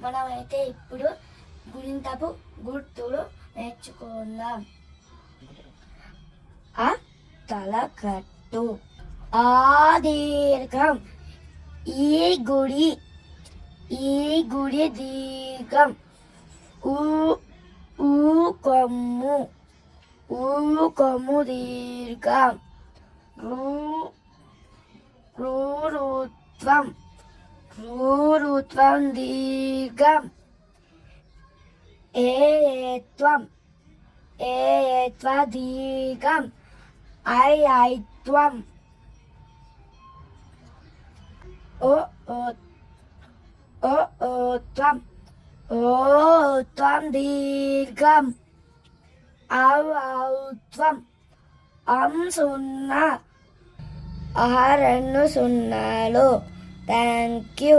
మనమైతే ఇప్పుడు గుణింతపు గుర్తులు నేర్చుకుందాం. ఆ తలకట్టు, ఆ దీర్ఘం, ఈ గుడి దీర్ఘం, ఊ కొమ్ము దీర్ఘం, ఋత్వం దీర్ఘం, ఏత్వం దీర్ఘం, ఐత్వం, ఓత్వం దీర్ఘం, ఔత్వం, సున్నా, 2 సున్నాలు. Thank you.